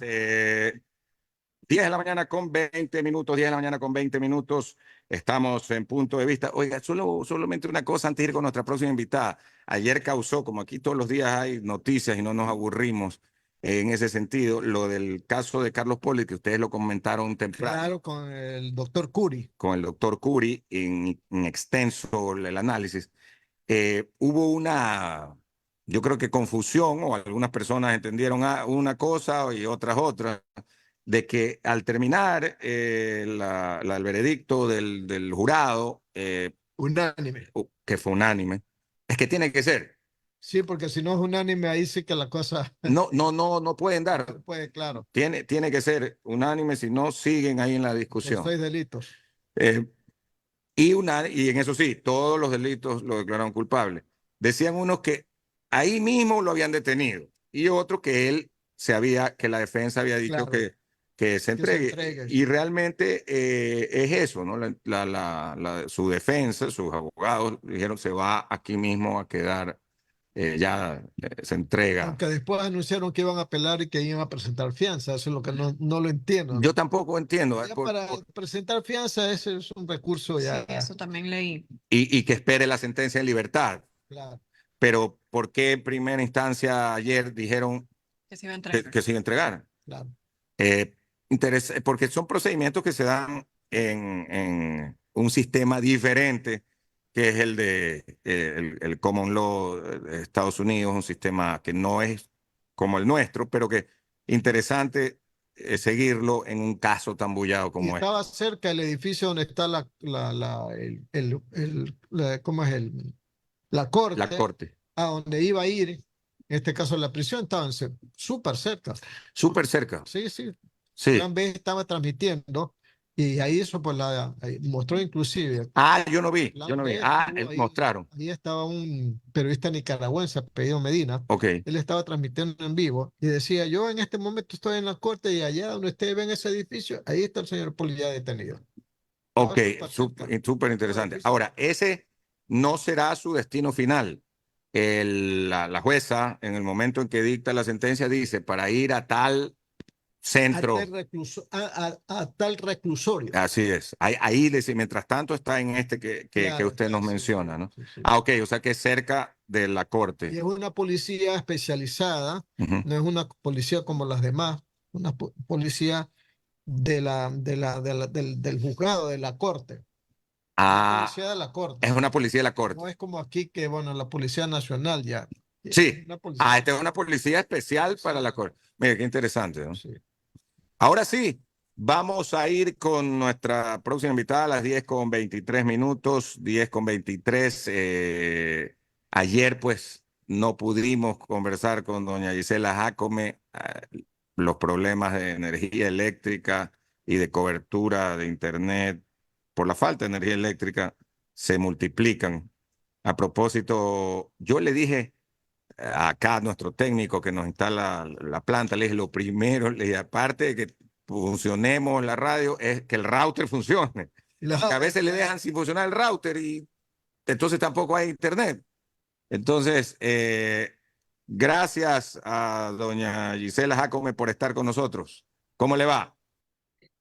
10 de la mañana con 20 minutos, 10 de la mañana con 20 minutos. Estamos en Punto de Vista. Oiga, solamente una cosa antes de ir con nuestra próxima invitada. Ayer causó, como aquí todos los días hay noticias y no nos aburrimos en ese sentido, lo del caso de Carlos Poli, que ustedes lo comentaron temprano. Claro, con el doctor Curi. Con el doctor Curi, en extenso el análisis. Hubo una, yo creo que confusión, o algunas personas entendieron una cosa y otras otra, de que al terminar el veredicto del jurado, Unánime. que fue unánime, es que tiene que ser. Sí, porque si no es unánime, ahí sí que la cosa No pueden dar. no puede, claro. Tiene que ser unánime, si no siguen ahí en la discusión. Los 6 delitos. Y en eso sí, todos los delitos lo declararon culpable. Decían unos que ahí mismo lo habían detenido y otros que que la defensa había dicho Claro, que se entregue. Y realmente es eso, ¿no? Su defensa, sus abogados dijeron se va aquí mismo a quedar, se entrega. Aunque después anunciaron que iban a apelar y que iban a presentar fianza. Eso es lo que no lo entiendo. Yo tampoco entiendo. Para presentar fianza, ese es un recurso ya. Sí, eso también leí. Y que espere la sentencia en libertad. Claro. Pero ¿por qué en primera instancia ayer dijeron que se iba a entregar? Que se iba a entregar? Claro. Porque son procedimientos que se dan en un sistema diferente, que es el de el Common Law de Estados Unidos, un sistema que no es como el nuestro, pero que interesante seguirlo en un caso tan bullado como este. Estaba cerca del edificio donde está ¿cómo es la corte? La corte. A donde iba a ir, en este caso la prisión, estaban súper cerca. Súper cerca. Sí, sí. Sí. Plan B estaba transmitiendo y ahí eso pues ahí mostró inclusive. Yo no vi. Mostraron. Ahí estaba un periodista nicaragüense, apellido Medina. Okay. Él estaba transmitiendo en vivo y decía, yo en este momento estoy en la corte y allá donde ustedes ven ese edificio, ahí está el señor Poli ya detenido. Ok, súper interesante. Ahora, ese no será su destino final. La jueza, en el momento en que dicta la sentencia, dice, para ir a tal centro. A tal reclusorio. Así es. Ahí dice, mientras tanto está en este que usted nos menciona, ¿no? Sí. Ok, o sea que es cerca de la corte. Y es una policía especializada, no es una policía como las demás, una policía del juzgado, de la corte. La policía de la corte. Es una policía de la corte. No es como aquí que, bueno, la Policía Nacional ya. Sí. Esta es una policía especial para la corte. Mira, qué interesante, ¿no? Sí. Ahora sí, vamos a ir con nuestra próxima invitada a las 10:23, 10:23. Ayer, pues, no pudimos conversar con doña Gisela Jácome. Los problemas de energía eléctrica y de cobertura de Internet por la falta de energía eléctrica se multiplican. A propósito, yo le dije acá a nuestro técnico que nos instala la planta, le dije lo primero, le dije, aparte de que funcionemos la radio, es que el router funcione. A veces le dejan sin funcionar el router y entonces tampoco hay internet. Entonces, gracias a doña Gisela Jácome por estar con nosotros. ¿Cómo le va?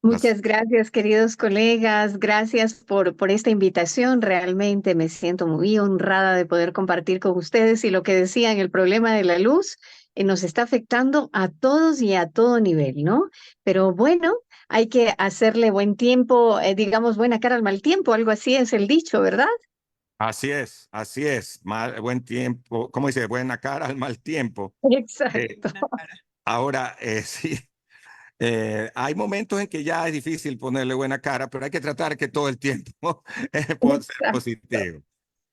Muchas gracias, queridos colegas. Gracias por esta invitación. Realmente me siento muy honrada de poder compartir con ustedes. Y lo que decían, el problema de la luz nos está afectando a todos y a todo nivel, ¿no? Pero bueno, hay que hacerle buen tiempo, digamos, buena cara al mal tiempo. Algo así es el dicho, ¿verdad? Así es, así es. Buen tiempo, ¿cómo dice? Buena cara al mal tiempo. Exacto. Ahora, sí. Hay momentos en que ya es difícil ponerle buena cara, pero hay que tratar que todo el tiempo pueda ser positivo.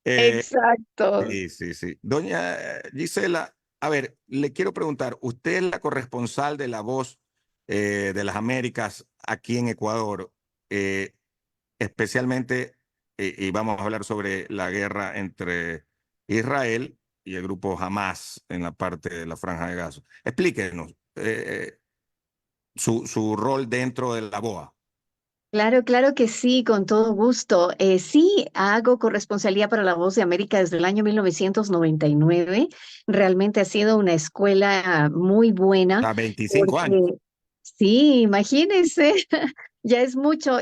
Exacto. Sí. Doña Gisela, a ver, le quiero preguntar, usted es la corresponsal de La Voz de las Américas aquí en Ecuador, especialmente, y vamos a hablar sobre la guerra entre Israel y el grupo Hamas en la parte de la Franja de Gaza. Explíquenos. Su rol dentro de la BOA. Claro que sí, con todo gusto. Sí, hago corresponsalía para La Voz de América desde el año 1999. Realmente ha sido una escuela muy buena. A 25 años. Sí, imagínense, ya es mucho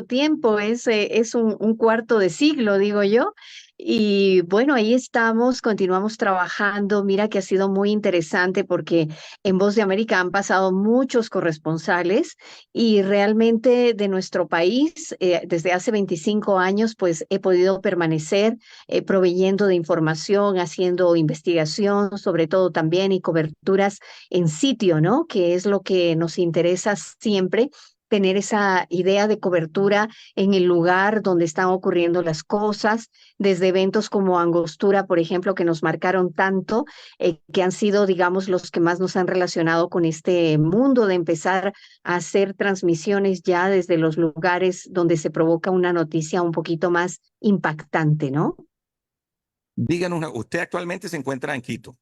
tiempo, es un cuarto de siglo, digo yo. Y bueno, ahí estamos, continuamos trabajando. Mira que ha sido muy interesante porque en Voz de América han pasado muchos corresponsales y realmente de nuestro país, desde hace 25 años, pues he podido permanecer proveyendo de información, haciendo investigación, sobre todo también y coberturas en sitio, ¿no? Que es lo que nos interesa siempre, tener esa idea de cobertura en el lugar donde están ocurriendo las cosas, desde eventos como Angostura, por ejemplo, que nos marcaron tanto, que han sido, digamos, los que más nos han relacionado con este mundo de empezar a hacer transmisiones ya desde los lugares donde se provoca una noticia un poquito más impactante, ¿no? Díganos, usted actualmente se encuentra en Quito.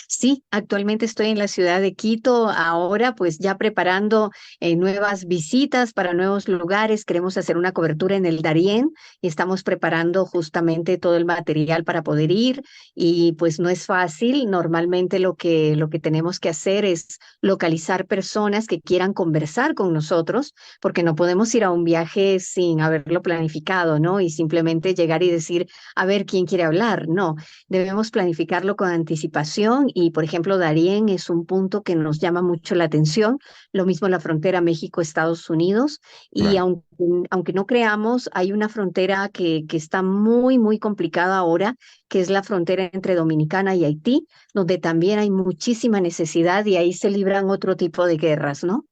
Sí, actualmente estoy en la ciudad de Quito, ahora pues ya preparando nuevas visitas para nuevos lugares. Queremos hacer una cobertura en el Darién y estamos preparando justamente todo el material para poder ir y pues no es fácil. Normalmente lo que tenemos que hacer es localizar personas que quieran conversar con nosotros porque no podemos ir a un viaje sin haberlo planificado, ¿no? Y simplemente llegar y decir, a ver quién quiere hablar. No, debemos planificarlo con anticipación y, por ejemplo, Darién es un punto que nos llama mucho la atención. Lo mismo la frontera México-Estados Unidos. Y Claro. aunque no creamos, hay una frontera que está muy, muy complicada ahora, que es la frontera entre Dominicana y Haití, donde también hay muchísima necesidad y ahí se libran otro tipo de guerras, ¿no?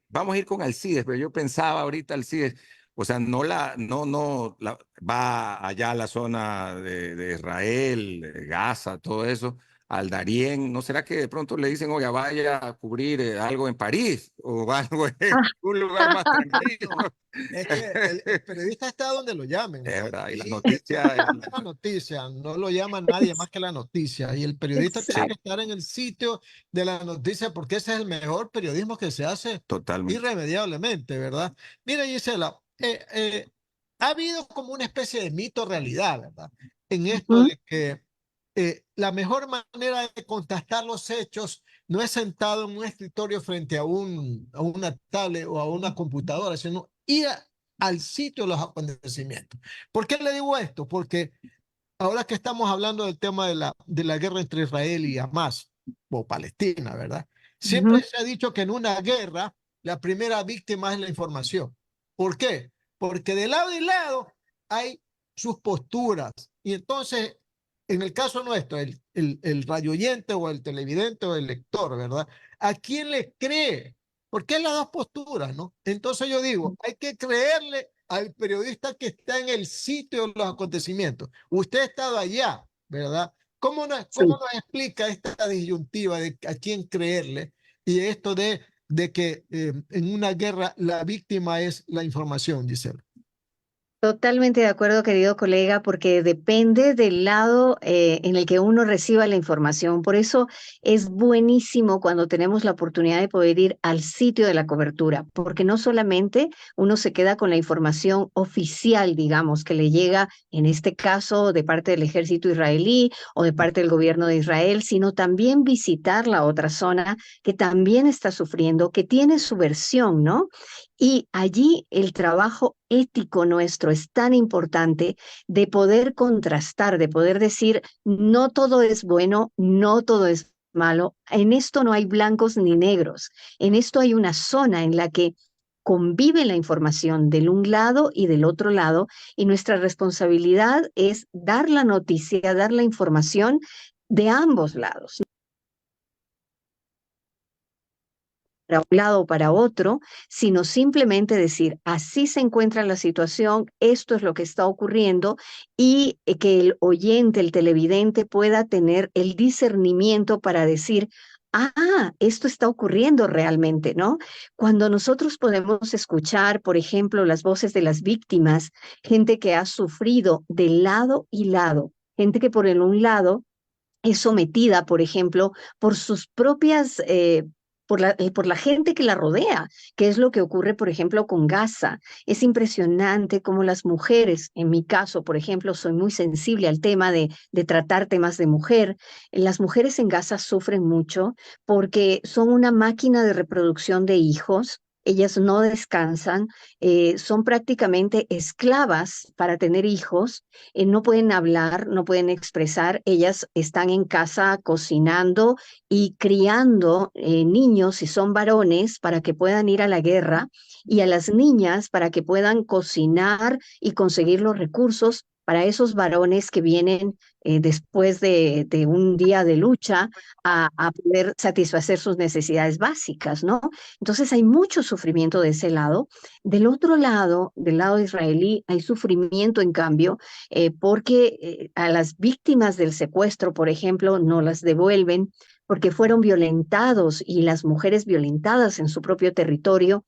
Vamos a ir con Alcides, pero yo pensaba ahorita Alcides, o sea, va allá a la zona de Israel, de Gaza, todo eso, al Darién. ¿No será que de pronto le dicen, oiga, vaya a cubrir algo en París o algo en un lugar más tranquilo? Es que el periodista está donde lo llamen, Es ¿no? verdad, y las Y noticias. la noticia, no lo llama nadie más que la noticia. Y el periodista tiene Sí, que Exacto. estar en el sitio de la noticia porque ese es el mejor periodismo que se hace totalmente. irremediablemente, ¿verdad? Mira, Gisela, ha habido como una especie de mito-realidad, ¿verdad? En esto Ujú, de que la mejor manera de contrastar los hechos no es sentado en un escritorio frente a una tablet o a una computadora, sino ir al sitio de los acontecimientos. ¿Por qué le digo esto? Porque ahora que estamos hablando del tema de la guerra entre Israel y Hamas, o Palestina, ¿verdad? Siempre ujú. se ha dicho que en una guerra la primera víctima es la información. ¿Por qué? Porque de lado y lado hay sus posturas. Y entonces, en el caso nuestro, el radioyente o el televidente o el lector, ¿verdad? ¿A quién le cree? Porque es las dos posturas, ¿no? Entonces yo digo, hay que creerle al periodista que está en el sitio de los acontecimientos. Usted ha estado allá, ¿verdad? Cómo Sí. nos explica esta disyuntiva de a quién creerle y esto de que en una guerra la víctima es la información, Giselle? Totalmente de acuerdo, querido colega, porque depende del lado en el que uno reciba la información. Por eso es buenísimo cuando tenemos la oportunidad de poder ir al sitio de la cobertura, porque no solamente uno se queda con la información oficial, digamos, que le llega, en este caso, de parte del ejército israelí o de parte del gobierno de Israel, sino también visitar la otra zona que también está sufriendo, que tiene su versión, ¿no? Y allí el trabajo ético nuestro es tan importante de poder contrastar, de poder decir, no todo es bueno, no todo es malo. En esto no hay blancos ni negros. En esto hay una zona en la que convive la información del un lado y del otro lado y nuestra responsabilidad es dar la noticia, dar la información de ambos lados, para un lado o para otro, sino simplemente decir, así se encuentra la situación, esto es lo que está ocurriendo y que el oyente, el televidente pueda tener el discernimiento para decir, esto está ocurriendo realmente, ¿no? Cuando nosotros podemos escuchar, por ejemplo, las voces de las víctimas, gente que ha sufrido de lado y lado, gente que por el un lado es sometida, por ejemplo, por sus propias por la gente que la rodea, que es lo que ocurre, por ejemplo, con Gaza. Es impresionante cómo las mujeres, en mi caso, por ejemplo, soy muy sensible al tema de tratar temas de mujer. Las mujeres en Gaza sufren mucho porque son una máquina de reproducción de hijos. Ellas no descansan, son prácticamente esclavas para tener hijos, no pueden hablar, no pueden expresar, ellas están en casa cocinando y criando niños, si son varones, para que puedan ir a la guerra, y a las niñas para que puedan cocinar y conseguir los recursos para esos varones que vienen después de un día de lucha a poder satisfacer sus necesidades básicas, ¿no? Entonces hay mucho sufrimiento de ese lado. Del otro lado, del lado israelí, hay sufrimiento, en cambio, porque a las víctimas del secuestro, por ejemplo, no las devuelven porque fueron violentados, y las mujeres violentadas en su propio territorio,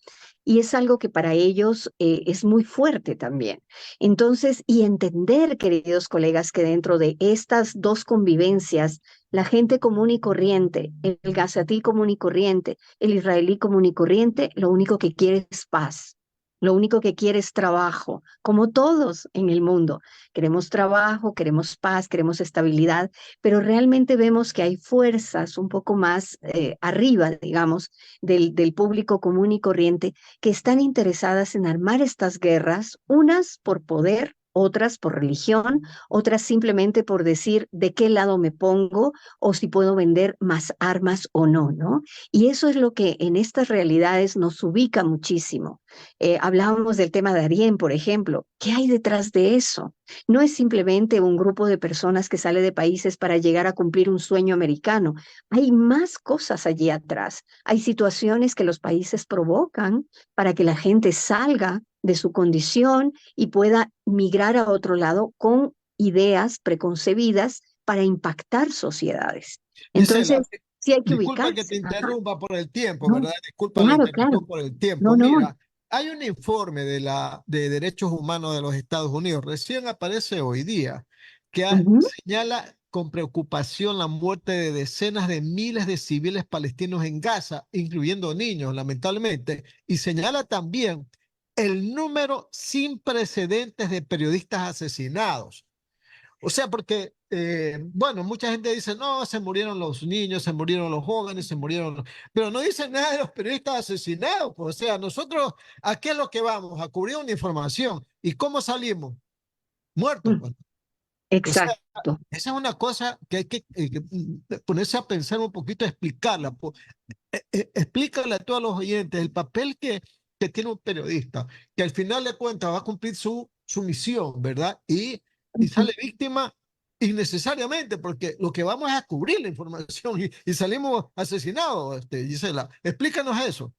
y es algo que para ellos es muy fuerte también. Entonces, y entender, queridos colegas, que dentro de estas dos convivencias, la gente común y corriente, el gazatí común y corriente, el israelí común y corriente, lo único que quiere es paz. Lo único que quiere es trabajo, como todos en el mundo. Queremos trabajo, queremos paz, queremos estabilidad, pero realmente vemos que hay fuerzas un poco más arriba, digamos, del público común y corriente, que están interesadas en armar estas guerras, unas por poder, otras por religión, otras simplemente por decir de qué lado me pongo o si puedo vender más armas o no, ¿no? Y eso es lo que en estas realidades nos ubica muchísimo. Hablábamos del tema de Arién, por ejemplo. ¿Qué hay detrás de eso? No es simplemente un grupo de personas que sale de países para llegar a cumplir un sueño americano. Hay más cosas allí atrás. Hay situaciones que los países provocan para que la gente salga de su condición y pueda migrar a otro lado con ideas preconcebidas para impactar sociedades. Gisela, Entonces, sí hay que disculpa que ubicarse. te Ajá. interrumpa por el tiempo, No, ¿verdad? Disculpa la claro, claro. interrupción por el tiempo. No, no. Mira, hay un informe de Derechos Humanos de los Estados Unidos, recién aparece hoy día, que Ujú. señala con preocupación la muerte de decenas de miles de civiles palestinos en Gaza, incluyendo niños, lamentablemente, y señala también el número sin precedentes de periodistas asesinados. O sea, porque, bueno, mucha gente dice, no, se murieron los niños, se murieron los jóvenes, se murieron, pero no dicen nada de los periodistas asesinados. Pues, o sea, nosotros, ¿a qué es lo que vamos? A cubrir una información. ¿Y cómo salimos? Muertos, Mm, pues. O sea, exacto. esa es una cosa que hay que ponerse a pensar un poquito, explicarla. Explícale a todos los oyentes el papel que tiene un periodista, que al final de cuentas va a cumplir su misión, ¿verdad? Y Ujú. sale víctima innecesariamente, porque lo que vamos es a cubrir la información y salimos asesinados, Gisela. Explícanos eso.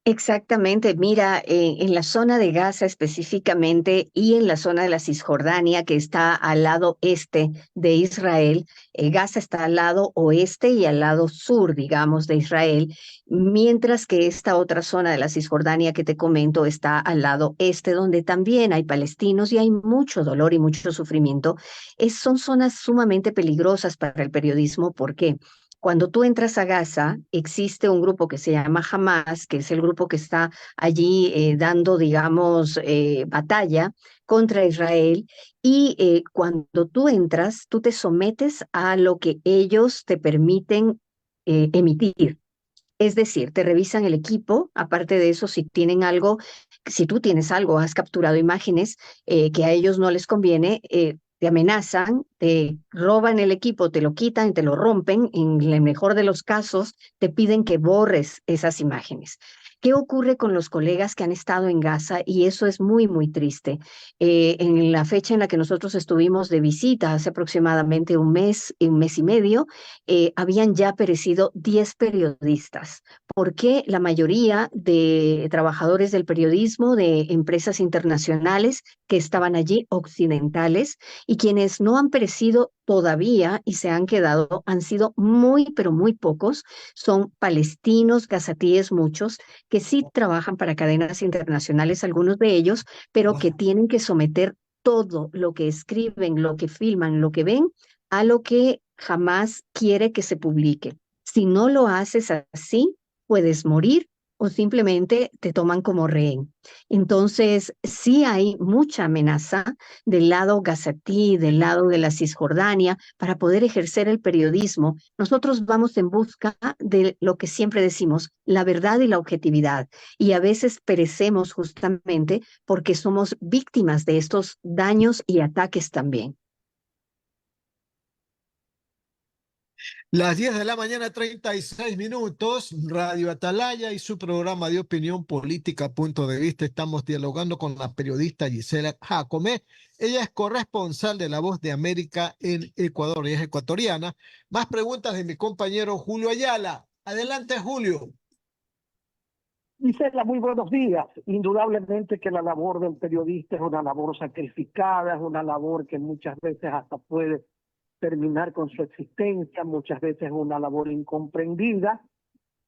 Exactamente, mira, en la zona de Gaza específicamente y en la zona de la Cisjordania, que está al lado este de Israel. Gaza está al lado oeste y al lado sur, digamos, de Israel, mientras que esta otra zona de la Cisjordania que te comento está al lado este, donde también hay palestinos y hay mucho dolor y mucho sufrimiento. Son zonas sumamente peligrosas para el periodismo. ¿Por qué? Cuando tú entras a Gaza, existe un grupo que se llama Hamas, que es el grupo que está allí dando, digamos, batalla contra Israel. Y cuando tú entras, tú te sometes a lo que ellos te permiten emitir. Es decir, te revisan el equipo, aparte de eso, si tienen algo, si tú tienes algo, has capturado imágenes que a ellos no les conviene, te amenazan, te roban el equipo, te lo quitan, te lo rompen, en el mejor de los casos, te piden que borres esas imágenes. ¿Qué ocurre con los colegas que han estado en Gaza? Y eso es muy, muy triste. En la fecha en la que nosotros estuvimos de visita, hace aproximadamente un mes y medio, habían ya perecido 10 periodistas, porque la mayoría de trabajadores del periodismo de empresas internacionales que estaban allí, occidentales, y quienes no han perecido todavía y se han quedado, han sido muy, pero muy pocos, son palestinos, gazatíes, muchos, que sí trabajan para cadenas internacionales, algunos de ellos, pero que tienen que someter todo lo que escriben, lo que filman, lo que ven, a lo que jamás quiere que se publique. Si no lo haces así, puedes morir o simplemente te toman como rehén. Entonces, sí hay mucha amenaza del lado gazatí, del lado de la Cisjordania, para poder ejercer el periodismo. Nosotros vamos en busca de lo que siempre decimos, la verdad y la objetividad. Y a veces perecemos justamente porque somos víctimas de estos daños y ataques también. Las 10 de la mañana, 36 minutos, Radio Atalaya y su programa de opinión política, punto de vista. Estamos dialogando con la periodista Gisela Jacome. Ella es corresponsal de La Voz de América en Ecuador y es ecuatoriana. Más preguntas de mi compañero Julio Ayala. Adelante, Julio. Gisela, muy buenos días. Indudablemente que la labor del periodista es una labor sacrificada, es una labor que muchas veces hasta puede terminar con su existencia, muchas veces una labor incomprendida.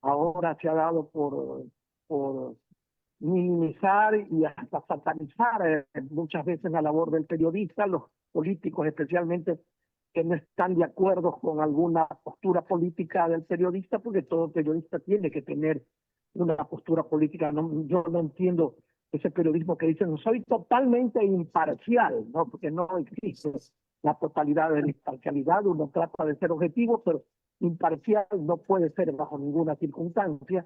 Ahora se ha dado por minimizar y hasta satanizar muchas veces la labor del periodista, los políticos especialmente que no están de acuerdo con alguna postura política del periodista, porque todo periodista tiene que tener una postura política. Yo no entiendo ese periodismo que dicen soy totalmente imparcial, ¿no? Porque no existe la totalidad de la imparcialidad. Uno trata de ser objetivo, pero imparcial no puede ser bajo ninguna circunstancia.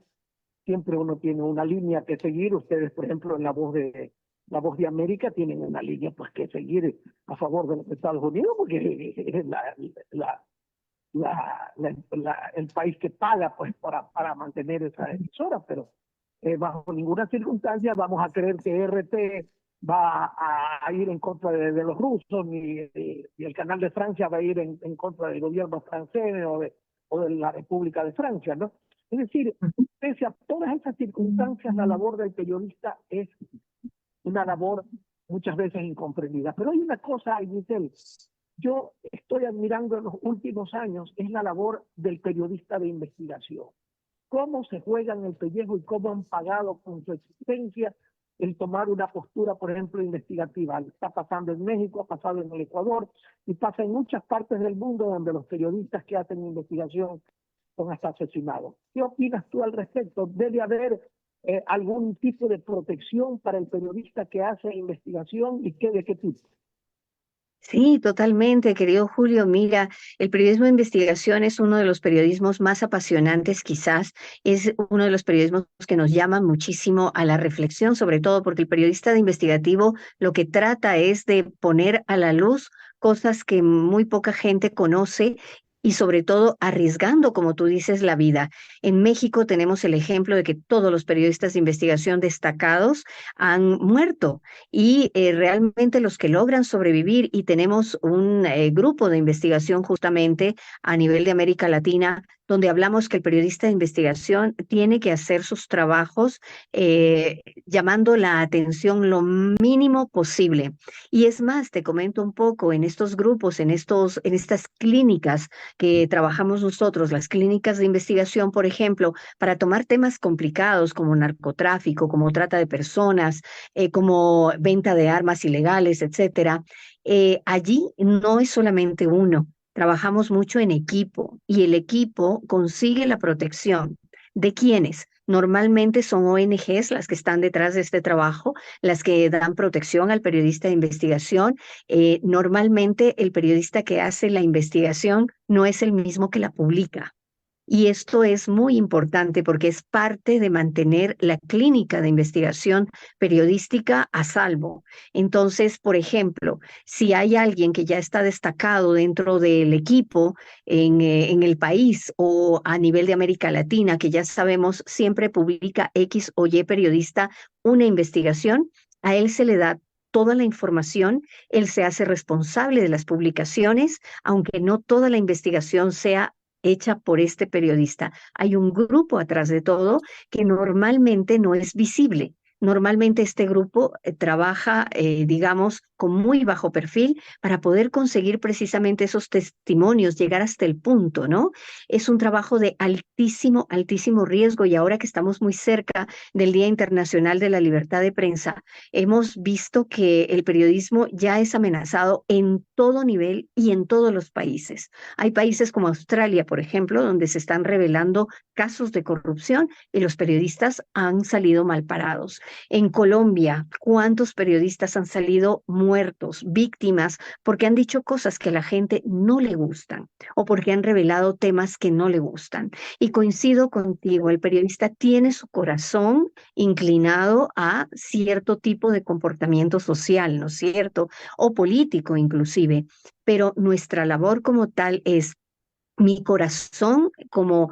Siempre uno tiene una línea que seguir. Ustedes, por ejemplo, en La Voz de América tienen una línea pues que seguir a favor de los Estados Unidos, porque es el país que paga pues para mantener esa emisora, pero bajo ninguna circunstancia vamos a creer que RT va a ir en contra de los rusos, ni el canal de Francia va a ir en contra del gobierno francés o de la República de Francia, ¿no? Es decir, pese a todas esas circunstancias, la labor del periodista es una labor muchas veces incomprendida. Pero hay una cosa, Giselle, yo estoy admirando en los últimos años, es la labor del periodista de investigación. Cómo se juegan el pellejo y cómo han pagado con su existencia el tomar una postura, por ejemplo, investigativa. Está pasando en México, ha pasado en el Ecuador y pasa en muchas partes del mundo donde los periodistas que hacen investigación son hasta asesinados. ¿Qué opinas tú al respecto? ¿Debe haber algún tipo de protección para el periodista que hace investigación y de qué tipo? Sí, totalmente, querido Julio. Mira, el periodismo de investigación es uno de los periodismos más apasionantes, quizás es uno de los periodismos que nos llama muchísimo a la reflexión, sobre todo porque el periodista de investigativo lo que trata es de poner a la luz cosas que muy poca gente conoce y sobre todo arriesgando, como tú dices, la vida. En México tenemos el ejemplo de que todos los periodistas de investigación destacados han muerto y realmente los que logran sobrevivir, y tenemos un grupo de investigación justamente a nivel de América Latina, donde hablamos que el periodista de investigación tiene que hacer sus trabajos llamando la atención lo mínimo posible. Y es más, te comento un poco, en estos grupos, en estas clínicas que trabajamos nosotros, las clínicas de investigación, por ejemplo, para tomar temas complicados como narcotráfico, como trata de personas, como venta de armas ilegales, etcétera. Allí no es solamente uno, trabajamos mucho en equipo y el equipo consigue la protección. ¿De quiénes? Normalmente son ONGs las que están detrás de este trabajo, las que dan protección al periodista de investigación. Normalmente el periodista que hace la investigación no es el mismo que la publica. Y esto es muy importante porque es parte de mantener la clínica de investigación periodística a salvo. Entonces, por ejemplo, si hay alguien que ya está destacado dentro del equipo en el país o a nivel de América Latina, que ya sabemos siempre publica X o Y periodista una investigación, a él se le da toda la información, él se hace responsable de las publicaciones, aunque no toda la investigación sea hecha por este periodista. Hay un grupo atrás de todo que normalmente no es visible. Normalmente este grupo trabaja, digamos, con muy bajo perfil para poder conseguir precisamente esos testimonios, llegar hasta el punto, ¿no? Es un trabajo de altísimo, altísimo riesgo y ahora que estamos muy cerca del Día Internacional de la Libertad de Prensa, hemos visto que el periodismo ya es amenazado en todo nivel y en todos los países. Hay países como Australia, por ejemplo, donde se están revelando casos de corrupción y los periodistas han salido mal parados. En Colombia, ¿cuántos periodistas han salido muertos, víctimas, porque han dicho cosas que a la gente no le gustan o porque han revelado temas que no le gustan? Y coincido contigo, el periodista tiene su corazón inclinado a cierto tipo de comportamiento social, ¿no es cierto? O político inclusive, pero nuestra labor como tal es mi corazón como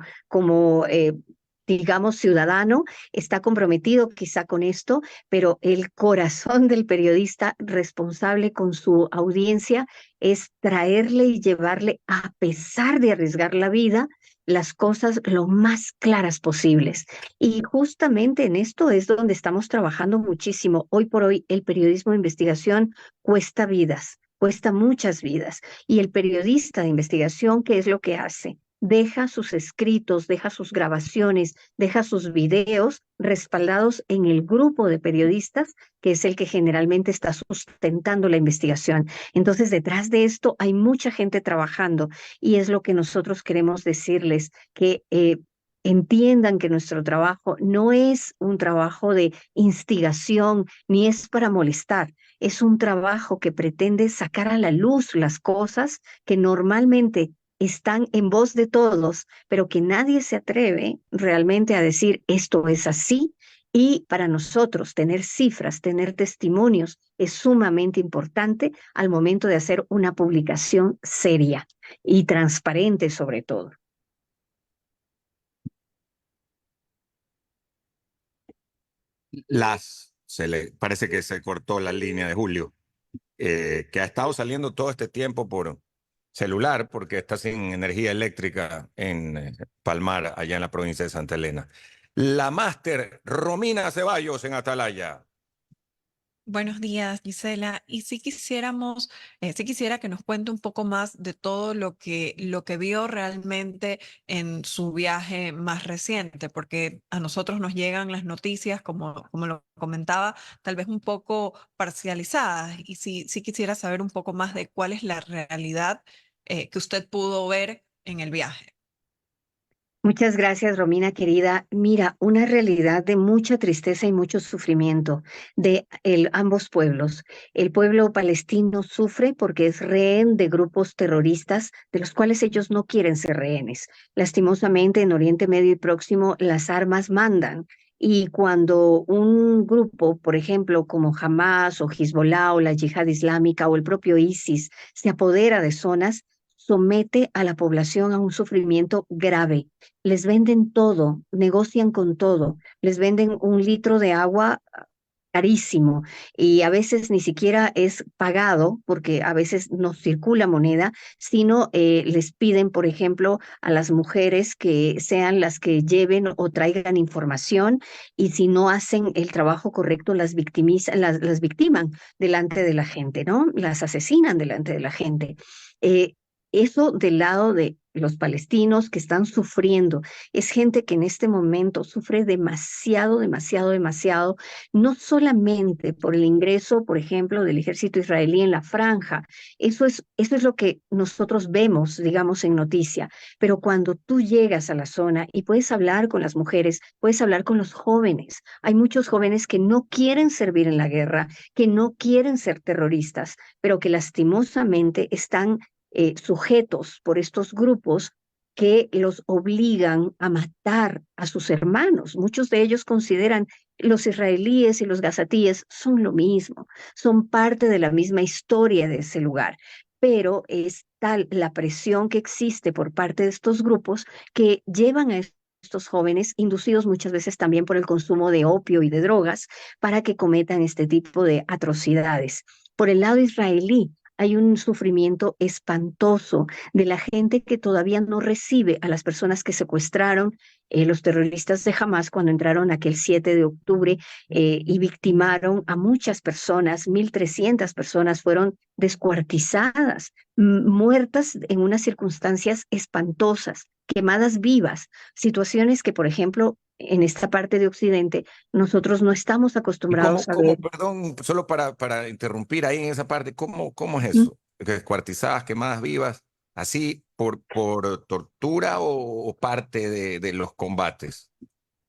digamos, ciudadano, está comprometido quizá con esto, pero el corazón del periodista responsable con su audiencia es traerle y llevarle, a pesar de arriesgar la vida, las cosas lo más claras posibles. Y justamente en esto es donde estamos trabajando muchísimo. Hoy por hoy el periodismo de investigación cuesta vidas, cuesta muchas vidas. Y el periodista de investigación, ¿qué es lo que hace? Deja sus escritos, deja sus grabaciones, deja sus videos respaldados en el grupo de periodistas, que es el que generalmente está sustentando la investigación. Entonces, detrás de esto hay mucha gente trabajando y es lo que nosotros queremos decirles, que entiendan que nuestro trabajo no es un trabajo de instigación ni es para molestar. Es un trabajo que pretende sacar a la luz las cosas que normalmente están en voz de todos, pero que nadie se atreve realmente a decir esto es así. Y para nosotros tener cifras, tener testimonios es sumamente importante al momento de hacer una publicación seria y transparente sobre todo. Parece que se cortó la línea de Julio, que ha estado saliendo todo este tiempo por celular porque está sin energía eléctrica en Palmar, allá en la provincia de Santa Elena. La máster Romina Ceballos en Atalaya. Buenos días, Gisela. Y si quisiéramos, si quisiera que nos cuente un poco más de todo lo que vio realmente en su viaje más reciente, porque a nosotros nos llegan las noticias, como lo comentaba, tal vez un poco parcializadas. Y si quisiera saber un poco más de cuál es la realidad que usted pudo ver en el viaje. Muchas gracias, Romina, querida. Mira, una realidad de mucha tristeza y mucho sufrimiento de ambos pueblos. El pueblo palestino sufre porque es rehén de grupos terroristas de los cuales ellos no quieren ser rehenes. Lastimosamente, en Oriente Medio y Próximo, las armas mandan. Y cuando un grupo, por ejemplo, como Hamas o Hezbollah o la Yihad Islámica o el propio ISIS, se apodera de zonas, somete a la población a un sufrimiento grave. Les venden todo, negocian con todo, les venden un litro de agua carísimo y a veces ni siquiera es pagado porque a veces no circula moneda, sino les piden, por ejemplo, a las mujeres que sean las que lleven o traigan información y si no hacen el trabajo correcto las las victiman delante de la gente, ¿no? Las asesinan delante de la gente. Eso del lado de los palestinos que están sufriendo, es gente que en este momento sufre demasiado, demasiado, demasiado, no solamente por el ingreso, por ejemplo, del ejército israelí en la franja, eso es lo que nosotros vemos, digamos, en noticia, pero cuando tú llegas a la zona y puedes hablar con las mujeres, puedes hablar con los jóvenes, hay muchos jóvenes que no quieren servir en la guerra, que no quieren ser terroristas, pero que lastimosamente están sujetos por estos grupos que los obligan a matar a sus hermanos. Muchos de ellos consideran los israelíes y los gazatíes son lo mismo, son parte de la misma historia de ese lugar, pero es tal la presión que existe por parte de estos grupos que llevan a estos jóvenes, inducidos muchas veces también por el consumo de opio y de drogas, para que cometan este tipo de atrocidades. Por el lado israelí, hay un sufrimiento espantoso de la gente que todavía no recibe a las personas que secuestraron los terroristas de Hamas cuando entraron aquel 7 de octubre y victimaron a muchas personas. 1.300 personas fueron descuartizadas, muertas en unas circunstancias espantosas, quemadas vivas, situaciones que, por ejemplo, en esta parte de Occidente, nosotros no estamos acostumbrados a ver. Perdón, solo para interrumpir ahí en esa parte, ¿cómo es eso? Descuartizadas, quemadas vivas, así por tortura o parte de los combates.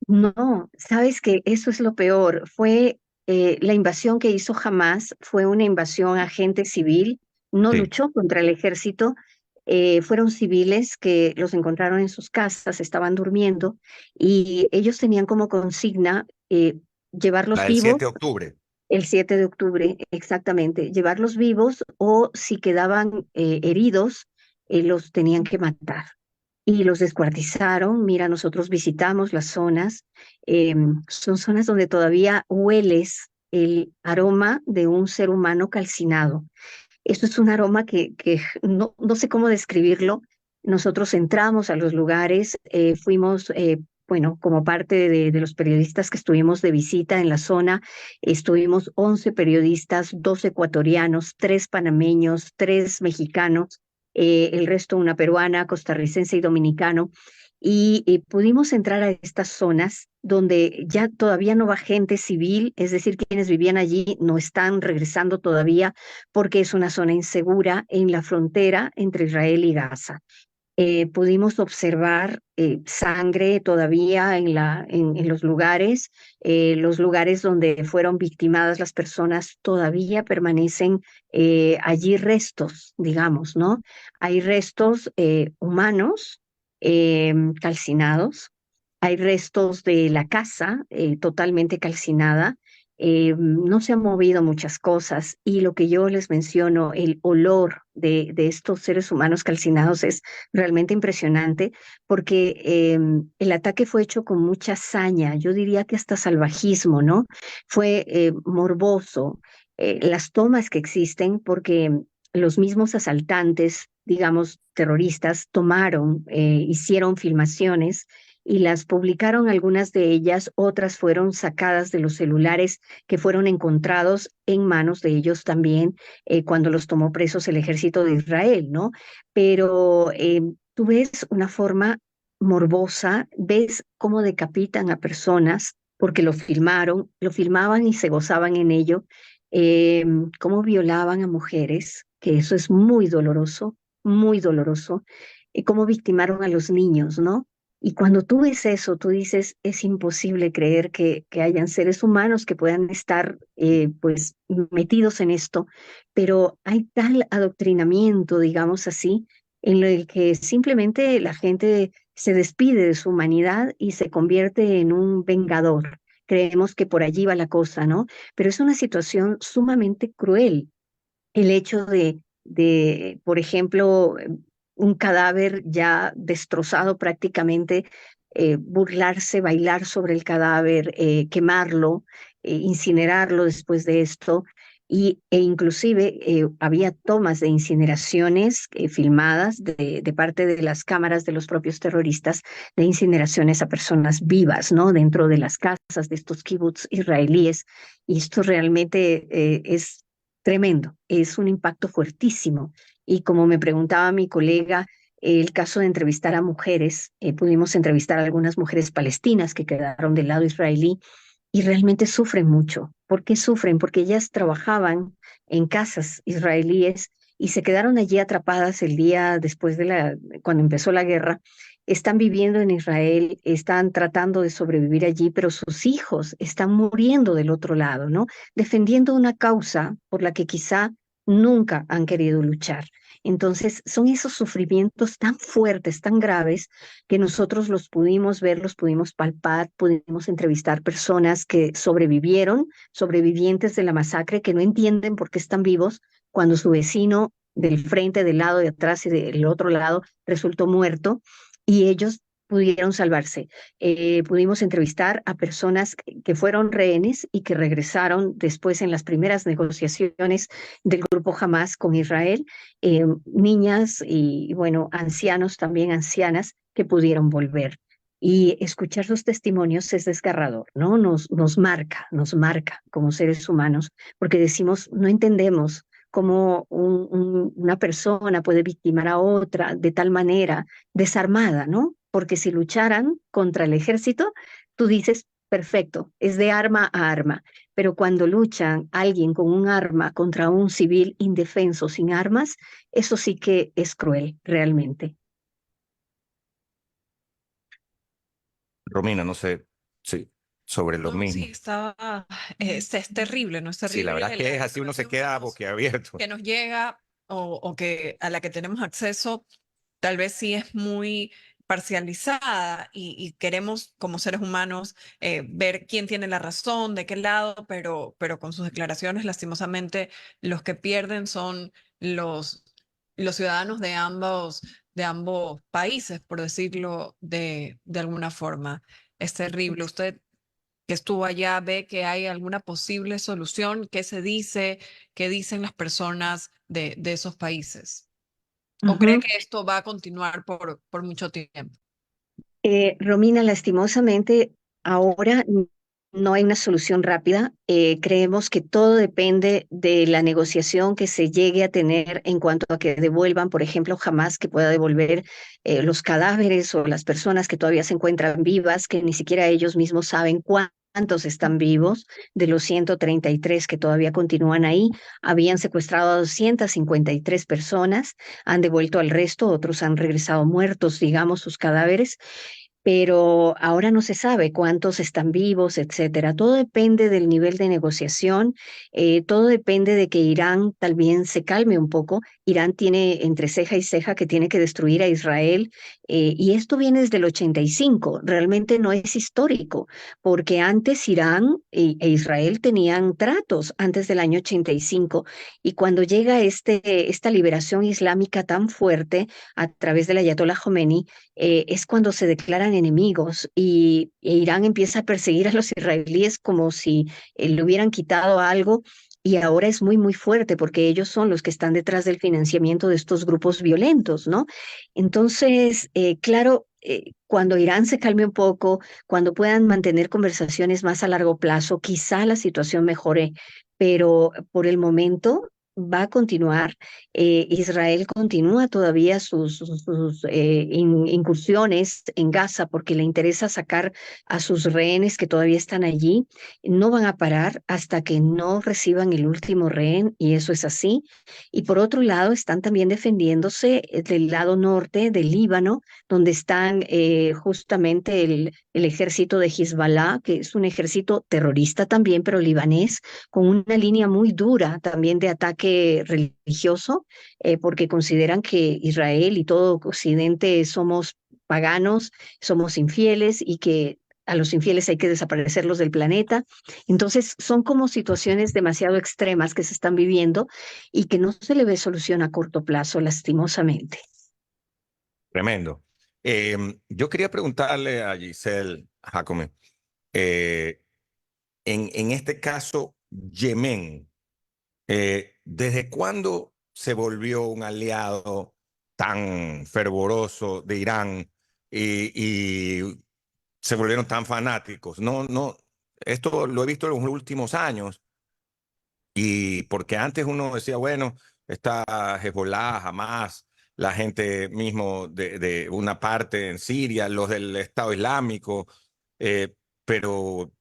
No, sabes que eso es lo peor. Fue la invasión que hizo Hamas, fue una invasión a gente civil, no Sí. luchó contra el ejército, fueron civiles que los encontraron en sus casas, estaban durmiendo y ellos tenían como consigna llevarlos La del vivos. 7 de octubre. El 7 de octubre, exactamente, llevarlos vivos o si quedaban heridos, los tenían que matar y los descuartizaron. Mira, nosotros visitamos las zonas, son zonas donde todavía hueles el aroma de un ser humano calcinado. Esto es un aroma que no sé cómo describirlo. Nosotros entramos a los lugares, fuimos, bueno, como parte de los periodistas que estuvimos de visita en la zona, estuvimos 11 periodistas, 2 ecuatorianos, 3 panameños, 3 mexicanos, el resto una peruana, costarricense y dominicano. Y pudimos entrar a estas zonas donde ya todavía no va gente civil, es decir, quienes vivían allí no están regresando todavía porque es una zona insegura en la frontera entre Israel y Gaza. Pudimos observar sangre todavía en los lugares donde fueron victimadas las personas, todavía permanecen allí restos, digamos, ¿no? Hay restos humanos calcinados, hay restos de la casa totalmente calcinada. No se han movido muchas cosas y lo que yo les menciono, el olor de estos seres humanos calcinados es realmente impresionante porque el ataque fue hecho con mucha saña, yo diría que hasta salvajismo, ¿no? Fue morboso. Las tomas que existen porque los mismos asaltantes, digamos, terroristas, tomaron, hicieron filmaciones y las publicaron algunas de ellas, otras fueron sacadas de los celulares que fueron encontrados en manos de ellos también cuando los tomó presos el ejército de Israel, ¿no? Pero tú ves una forma morbosa, ves cómo decapitan a personas porque lo filmaron, lo filmaban y se gozaban en ello, cómo violaban a mujeres, que eso es muy doloroso, cómo victimaron a los niños, ¿no? Y cuando tú ves eso, tú dices, es imposible creer que hayan seres humanos que puedan estar pues metidos en esto, pero hay tal adoctrinamiento, digamos así, en el que simplemente la gente se despide de su humanidad y se convierte en un vengador. Creemos que por allí va la cosa, ¿no? Pero es una situación sumamente cruel. El hecho por ejemplo, un cadáver ya destrozado prácticamente, burlarse, bailar sobre el cadáver, quemarlo, incinerarlo después de esto. E inclusive había tomas de incineraciones filmadas de parte de las cámaras de los propios terroristas, de incineraciones a personas vivas, ¿no? Dentro de las casas de estos kibbutz israelíes. Y esto realmente es tremendo, es un impacto fuertísimo. Y como me preguntaba mi colega, el caso de entrevistar a mujeres, pudimos entrevistar a algunas mujeres palestinas que quedaron del lado israelí y realmente sufren mucho. ¿Por qué sufren? Porque ellas trabajaban en casas israelíes y se quedaron allí atrapadas el día después cuando empezó la guerra. Están viviendo en Israel, están tratando de sobrevivir allí, pero sus hijos están muriendo del otro lado, ¿no? Defendiendo una causa por la que quizá nunca han querido luchar. Entonces, son esos sufrimientos tan fuertes, tan graves, que nosotros los pudimos ver, los pudimos palpar, pudimos entrevistar personas que sobrevivieron, sobrevivientes de la masacre, que no entienden por qué están vivos cuando su vecino del frente, del lado de atrás y del otro lado resultó muerto, y ellos pudieron salvarse. Pudimos entrevistar a personas que fueron rehenes y que regresaron después en las primeras negociaciones del grupo Hamas con Israel, niñas y, bueno, ancianos, también ancianas, que pudieron volver. Y escuchar sus testimonios es desgarrador, ¿no? Nos marca como seres humanos, porque decimos, no entendemos cómo una persona puede victimar a otra de tal manera desarmada, ¿no? Porque si lucharan contra el ejército, tú dices, perfecto, es de arma a arma, pero cuando luchan alguien con un arma contra un civil indefenso sin armas, eso sí que es cruel, realmente. Romina, no sé, sí, sobre lo No, sí, mismo. es terrible, ¿no? Es Sí, la terrible verdad que la es así, uno se información queda boquiabierto. que nos llega o que a la que tenemos acceso, tal vez sí es muy parcializada y queremos como seres humanos ver quién tiene la razón, de qué lado, pero con sus declaraciones, lastimosamente, los que pierden son los, los ciudadanos de ambos países, por decirlo de alguna forma. Es terrible. Usted que estuvo allá ve que hay alguna posible solución. ¿Qué se dice? ¿Qué dicen las personas de esos países? ¿O cree Ujú. que esto va a continuar por mucho tiempo? Romina, lastimosamente, ahora no hay una solución rápida. Creemos que todo depende de la negociación que se llegue a tener en cuanto a que devuelvan, por ejemplo, jamás que pueda devolver los cadáveres o las personas que todavía se encuentran vivas, que ni siquiera ellos mismos saben cuántos están vivos. De los 133 que todavía continúan ahí, habían secuestrado a 253 personas, han devuelto al resto, otros han regresado muertos, digamos, sus cadáveres, pero ahora no se sabe cuántos están vivos, etcétera. Todo depende del nivel de negociación, todo depende de que Irán también se calme un poco. Irán tiene entre ceja y ceja que tiene que destruir a Israel, y esto viene desde el 85, realmente no es histórico, porque antes Irán e Israel tenían tratos antes del año 85, y cuando llega esta liberación islámica tan fuerte a través del Ayatollah Khomeini, es cuando se declaran enemigos e Irán empieza a perseguir a los israelíes como si le hubieran quitado algo. Y ahora es muy, muy fuerte porque ellos son los que están detrás del financiamiento de estos grupos violentos, ¿no? Entonces, claro, cuando Irán se calme un poco, cuando puedan mantener conversaciones más a largo plazo, quizá la situación mejore, pero por el momento va a continuar. Israel continúa todavía sus incursiones en Gaza porque le interesa sacar a sus rehenes que todavía están allí. No van a parar hasta que no reciban el último rehén, y eso es así. Y por otro lado, están también defendiéndose del lado norte del Líbano, donde están justamente el ejército de Hezbollah, que es un ejército terrorista también, pero libanés, con una línea muy dura también de ataque religioso, porque consideran que Israel y todo Occidente somos paganos, somos infieles y que a los infieles hay que desaparecerlos del planeta. Entonces, son como situaciones demasiado extremas que se están viviendo y que no se le ve solución a corto plazo, lastimosamente. Tremendo. Yo quería preguntarle a Giselle Jacome, en este caso, Yemen, ¿desde cuándo se volvió un aliado tan fervoroso de Irán y se volvieron tan fanáticos? No, no, esto lo he visto en los últimos años, y porque antes uno decía, bueno, está Hezbollah, Hamas, la gente mismo de una parte en Siria, los del Estado Islámico, eh, pero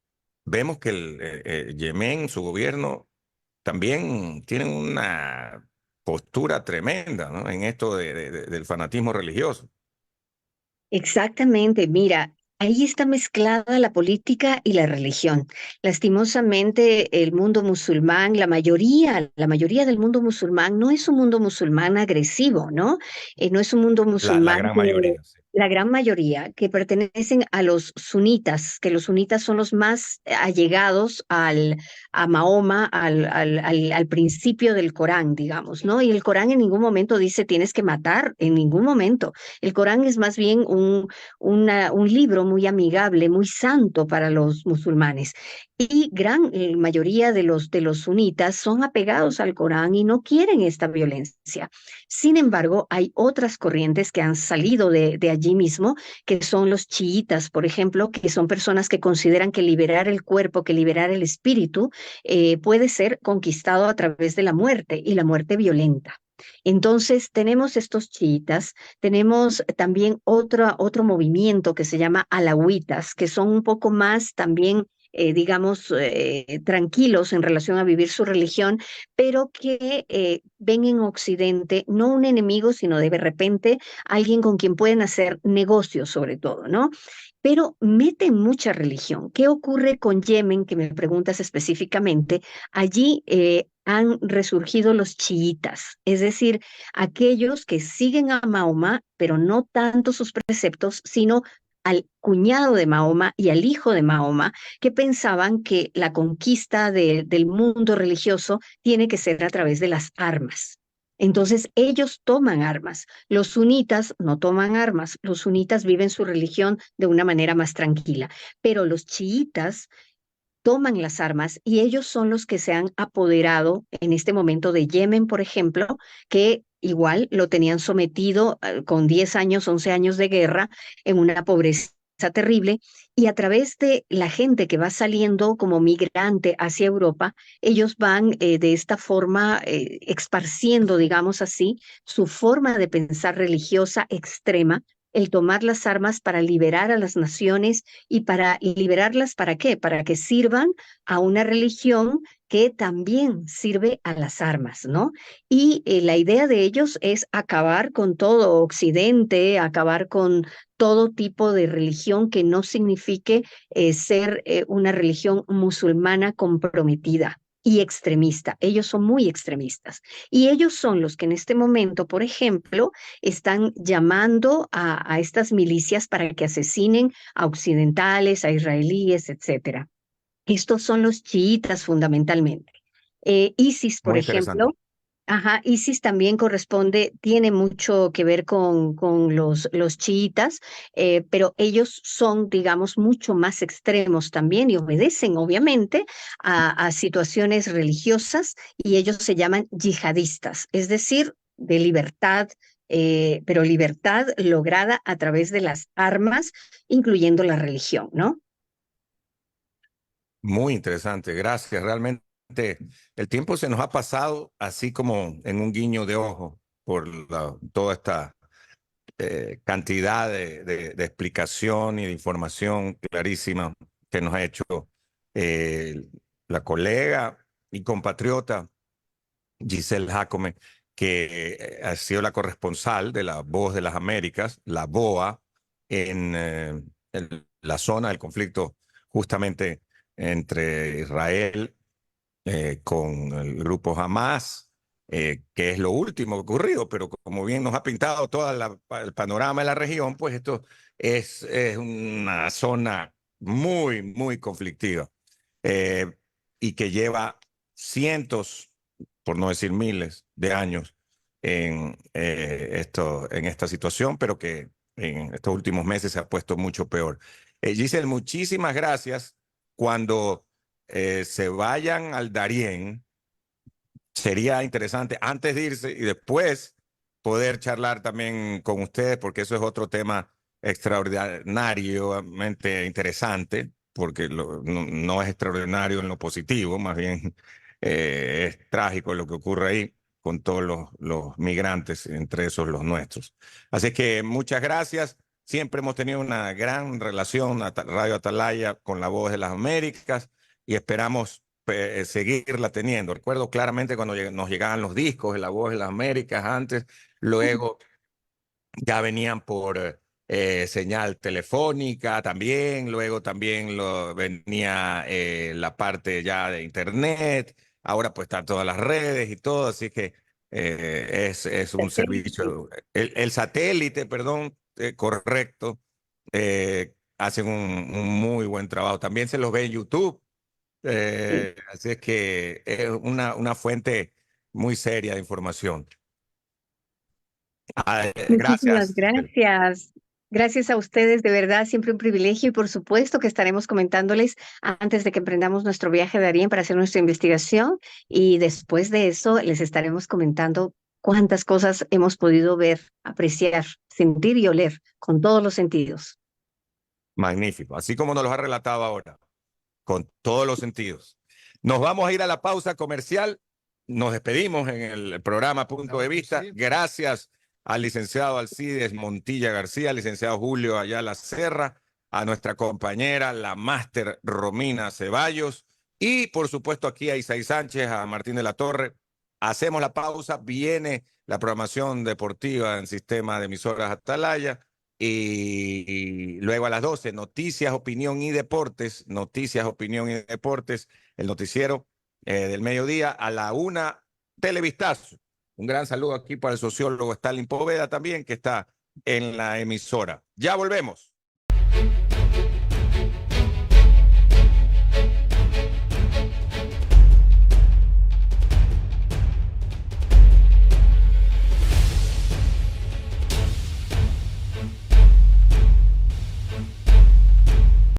vemos que Yemen, su gobierno, también tienen una postura tremenda, ¿no? En esto del fanatismo religioso. Exactamente, mira, ahí está mezclada la política y la religión. Lastimosamente, el mundo musulmán, la mayoría del mundo musulmán no es un mundo musulmán agresivo, ¿no? No es un mundo La musulmán gran que mayoría, sí. la gran mayoría que pertenecen a los sunitas, que los sunitas son los más allegados a Mahoma, al principio del Corán, digamos, ¿no? Y el Corán en ningún momento dice tienes que matar, en ningún momento. El Corán es más bien un libro muy amigable, muy santo para los musulmanes. Y gran mayoría de los sunitas son apegados al Corán y no quieren esta violencia. Sin embargo, hay otras corrientes que han salido de allí mismo, que son los chiitas, por ejemplo, que son personas que consideran que liberar el cuerpo, que liberar el espíritu, puede ser conquistado a través de la muerte y la muerte violenta. Entonces, tenemos estos chiitas, tenemos también otro movimiento que se llama alawitas, que son un poco más también digamos, tranquilos en relación a vivir su religión, pero que ven en Occidente no un enemigo, sino de repente alguien con quien pueden hacer negocios sobre todo, ¿no? Pero meten mucha religión. ¿Qué ocurre con Yemen, que me preguntas específicamente? Allí han resurgido los chiitas, es decir, aquellos que siguen a Mahoma, pero no tanto sus preceptos, sino al cuñado de Mahoma y al hijo de Mahoma, que pensaban que la conquista del mundo religioso tiene que ser a través de las armas. Entonces ellos toman armas. Los sunitas no toman armas. Los sunitas viven su religión de una manera más tranquila. Pero los chiitas toman las armas y ellos son los que se han apoderado en este momento de Yemen, por ejemplo, que igual lo tenían sometido con 10 años, 11 años de guerra en una pobreza terrible, y a través de la gente que va saliendo como migrante hacia Europa, ellos van de esta forma esparciendo, digamos así, su forma de pensar religiosa extrema, el tomar las armas para liberar a las naciones y para liberarlas, ¿para qué? Para que sirvan a una religión que también sirve a las armas, ¿no? Y la idea de ellos es acabar con todo Occidente, acabar con todo tipo de religión que no signifique ser una religión musulmana comprometida y extremista. Ellos son muy extremistas. Y ellos son los que en este momento, por ejemplo, están llamando a estas milicias para que asesinen a occidentales, a israelíes, etcétera. Estos son los chiitas fundamentalmente. ISIS, por Muy interesante. ejemplo, ajá, ISIS también tiene mucho que ver con los chiitas, pero ellos son, digamos, mucho más extremos también y obedecen, obviamente, a situaciones religiosas y ellos se llaman yihadistas, es decir, de libertad, pero libertad lograda a través de las armas, incluyendo la religión, ¿no? Muy interesante, gracias. Realmente el tiempo se nos ha pasado así como en un guiño de ojo por toda esta cantidad de explicación y de información clarísima que nos ha hecho eh, la colega y compatriota Giselle Jacome, que ha sido la corresponsal de la Voz de las Américas, la VOA, en la zona del conflicto justamente entre Israel con el grupo Hamas, que es lo último que ha ocurrido, pero como bien nos ha pintado todo el panorama de la región, pues esto es una zona muy, muy conflictiva eh, y que lleva cientos, por no decir miles, de años en esta situación, pero que en estos últimos meses se ha puesto mucho peor. Giselle, muchísimas gracias. Cuando se vayan al Darién, sería interesante antes de irse y después poder charlar también con ustedes, porque eso es otro tema extraordinariamente interesante, porque no es extraordinario en lo positivo, más bien es trágico lo que ocurre ahí con todos los migrantes, entre esos los nuestros. Así que muchas gracias. Siempre hemos tenido una gran relación, Radio Atalaya, con la Voz de las Américas y esperamos seguirla teniendo. Recuerdo claramente cuando nos llegaban los discos de La Voz de las Américas antes, luego ya venían por señal telefónica también, luego también venía la parte ya de internet, ahora pues están todas las redes y todo, así que es un servicio, el satélite, perdón, correcto, hacen un muy buen trabajo. También se los ve en YouTube. Así es que es una fuente muy seria de información. Muchísimas Gracias. gracias. Gracias a ustedes, de verdad, siempre un privilegio y por supuesto que estaremos comentándoles antes de que emprendamos nuestro viaje a Darién para hacer nuestra investigación y después de eso les estaremos comentando cuántas cosas hemos podido ver, apreciar, sentir y oler con todos los sentidos. Magnífico, así como nos lo ha relatado ahora, con todos los sentidos. Nos vamos a ir a la pausa comercial. Nos despedimos en el programa Punto de Vista. Gracias al licenciado Alcides Montilla García, al licenciado Julio Ayala Serra, a nuestra compañera, la máster Romina Ceballos, y por supuesto aquí a Isaí Sánchez, a Martín de la Torre. Hacemos la pausa, viene la programación deportiva en sistema de emisoras Atalaya, y luego a las 12, Noticias, Opinión y Deportes, Noticias, Opinión y Deportes, el noticiero del mediodía, a la 1, Televistazo. Un gran saludo aquí para el sociólogo Stalin Poveda también, que está en la emisora. Ya volvemos.